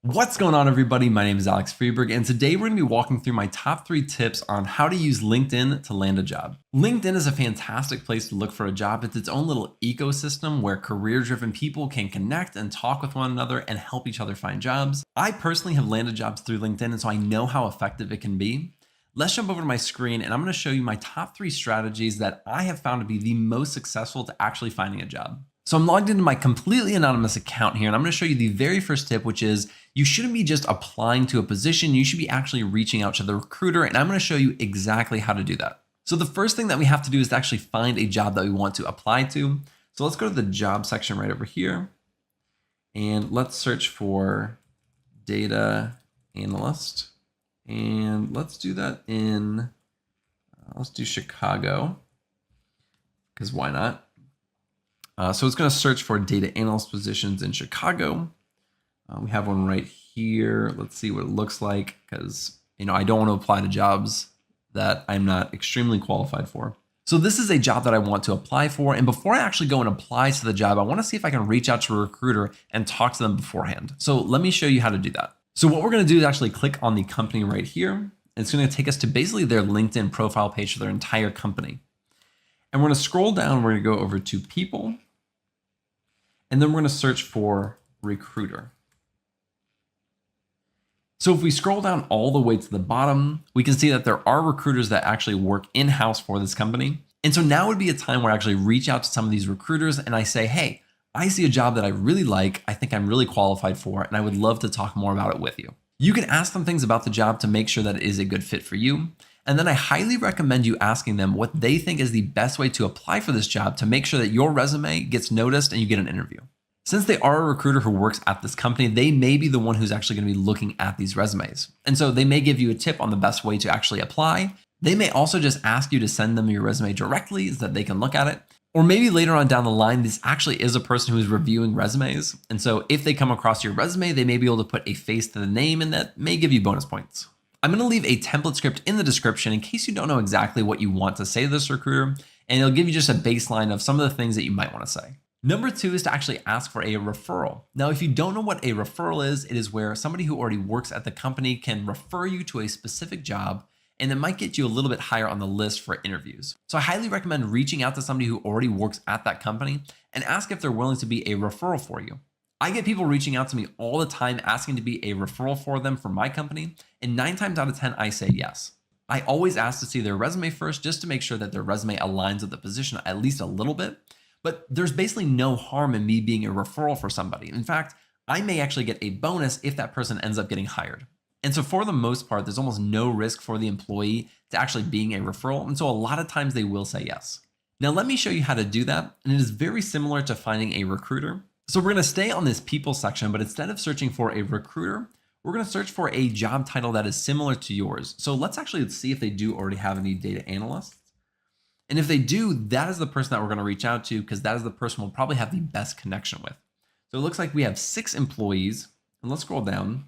What's going on, everybody? My name is Alex Freeberg, and today we're going to be walking through my top 3 tips on how to use LinkedIn to land a job. LinkedIn is a fantastic place to look for a job. It's its own little ecosystem where career-driven people can connect and talk with one another and help each other find jobs. I personally have landed jobs through LinkedIn, and so I know how effective it can be. Let's jump over to my screen, and I'm going to show you my top 3 strategies that I have found to be the most successful to actually finding a job. So I'm logged into my completely anonymous account here, and I'm going to show you the very first tip, which is you shouldn't be just applying to a position. You should be actually reaching out to the recruiter, and I'm going to show you exactly how to do that. So the first thing that we have to do is to actually find a job that we want to apply to. So let's go to the job section right over here, and let's search for data analyst. And let's do that in, let's do Chicago, because why not? So it's going to search for data analyst positions in Chicago. We have one right here. Let's see what it looks like, because I don't want to apply to jobs that I'm not extremely qualified for. So this is a job that I want to apply for. And before I actually go and apply to the job, I want to see if I can reach out to a recruiter and talk to them beforehand. So let me show you how to do that. So what we're going to do is actually click on the company right here. And it's going to take us to basically their LinkedIn profile page for their entire company. And we're going to scroll down. We're going to go over to people. And then we're going to search for recruiter. So if we scroll down all the way to the bottom, we can see that there are recruiters that actually work in-house for this company. And so now would be a time where I actually reach out to some of these recruiters and I say, hey, I see a job that I really like. I think I'm really qualified for, and I would love to talk more about it with you. You can ask them things about the job to make sure that it is a good fit for you. And then I highly recommend you asking them what they think is the best way to apply for this job to make sure that your resume gets noticed and you get an interview. Since they are a recruiter who works at this company, they may be the one who's actually going to be looking at these resumes. And so they may give you a tip on the best way to actually apply. They may also just ask you to send them your resume directly so that they can look at it. Or maybe later on down the line, this actually is a person who's reviewing resumes. And so if they come across your resume, they may be able to put a face to the name, and that may give you bonus points. I'm going to leave a template script in the description in case you don't know exactly what you want to say to this recruiter, and it'll give you just a baseline of some of the things that you might want to say. Number 2 is to actually ask for a referral. Now, if you don't know what a referral is, it is where somebody who already works at the company can refer you to a specific job, and it might get you a little bit higher on the list for interviews. So I highly recommend reaching out to somebody who already works at that company and ask if they're willing to be a referral for you. I get people reaching out to me all the time asking to be a referral for them for my company, and 9 times out of 10, I say yes. I always ask to see their resume first just to make sure that their resume aligns with the position at least a little bit. But there's basically no harm in me being a referral for somebody. In fact, I may actually get a bonus if that person ends up getting hired. And so for the most part, there's almost no risk for the employee to actually being a referral. And so a lot of times they will say yes. Now let me show you how to do that. And it is very similar to finding a recruiter. So we're going to stay on this people section, but instead of searching for a recruiter, we're going to search for a job title that is similar to yours. So let's actually see if they do already have any data analysts. And if they do, that is the person that we're going to reach out to, because that is the person we'll probably have the best connection with. So it looks like we have 6 employees, and let's scroll down.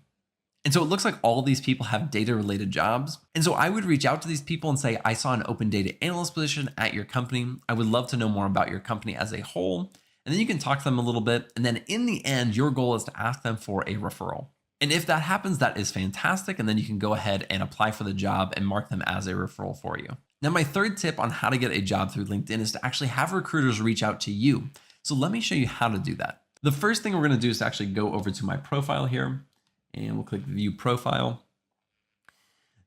And so it looks like all these people have data related jobs. And so I would reach out to these people and say, I saw an open data analyst position at your company. I would love to know more about your company as a whole. And then you can talk to them a little bit. And then in the end, your goal is to ask them for a referral. And if that happens, that is fantastic. And then you can go ahead and apply for the job and mark them as a referral for you. Now, my third tip on how to get a job through LinkedIn is to actually have recruiters reach out to you. So let me show you how to do that. The first thing we're going to do is to actually go over to my profile here, and we'll click view profile.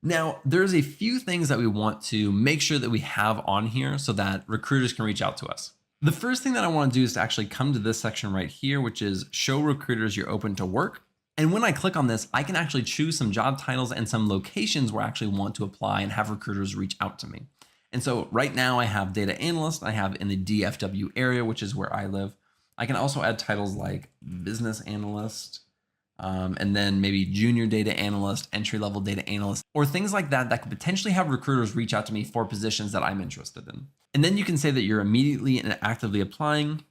Now, there's a few things that we want to make sure that we have on here so that recruiters can reach out to us. The first thing that I want to do is to actually come to this section right here, which is show recruiters you're open to work. And when I click on this, I can actually choose some job titles and some locations where I actually want to apply and have recruiters reach out to me. And so right now I have data analyst, I have in the DFW area, which is where I live. I can also add titles like business analyst, and then maybe junior data analyst, entry-level data analyst, or things like that that could potentially have recruiters reach out to me for positions that I'm interested in. And then you can say that you're immediately and actively applying.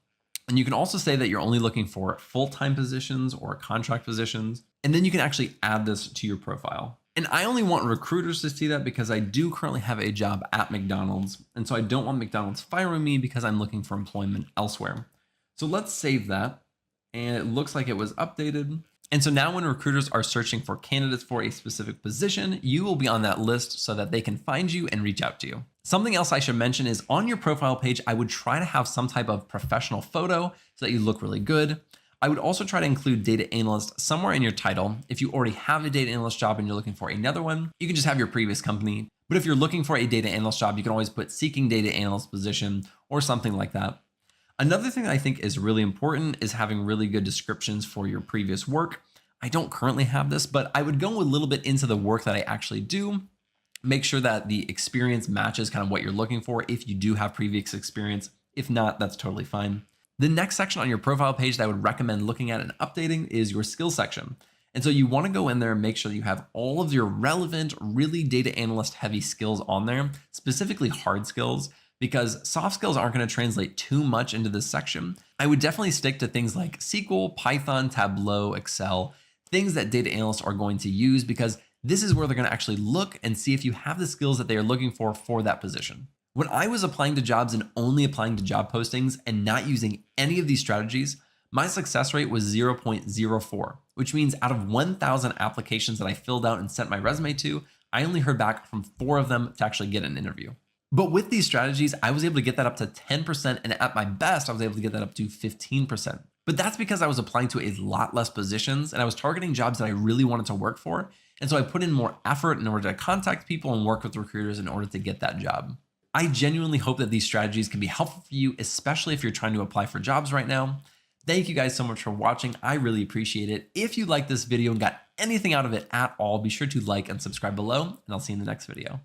And you can also say that you're only looking for full-time positions or contract positions. And then you can actually add this to your profile. And I only want recruiters to see that because I do currently have a job at McDonald's. And so I don't want McDonald's firing me because I'm looking for employment elsewhere. So let's save that. And it looks like it was updated. And so now when recruiters are searching for candidates for a specific position, you will be on that list so that they can find you and reach out to you. Something else I should mention is on your profile page, I would try to have some type of professional photo so that you look really good. I would also try to include data analyst somewhere in your title. If you already have a data analyst job and you're looking for another one, you can just have your previous company. But if you're looking for a data analyst job, you can always put seeking data analyst position or something like that. Another thing that I think is really important is having really good descriptions for your previous work. I don't currently have this, but I would go a little bit into the work that I actually do. Make sure that the experience matches kind of what you're looking for if you do have previous experience. If not, that's totally fine. The next section on your profile page that I would recommend looking at and updating is your skills section. And so you want to go in there and make sure that you have all of your relevant, really data analyst heavy skills on there, specifically hard skills, because soft skills aren't going to translate too much into this section. I would definitely stick to things like SQL, Python, Tableau, Excel, things that data analysts are going to use, because this is where they're going to actually look and see if you have the skills that they are looking for that position. When I was applying to jobs and only applying to job postings and not using any of these strategies, my success rate was 0.04, which means out of 1,000 applications that I filled out and sent my resume to, I only heard back from 4 of them to actually get an interview. But with these strategies, I was able to get that up to 10%, and at my best, I was able to get that up to 15%. But that's because I was applying to a lot less positions and I was targeting jobs that I really wanted to work for. And so I put in more effort in order to contact people and work with recruiters in order to get that job. I genuinely hope that these strategies can be helpful for you, especially if you're trying to apply for jobs right now. Thank you guys so much for watching. I really appreciate it. If you liked this video and got anything out of it at all, be sure to like and subscribe below, and I'll see you in the next video.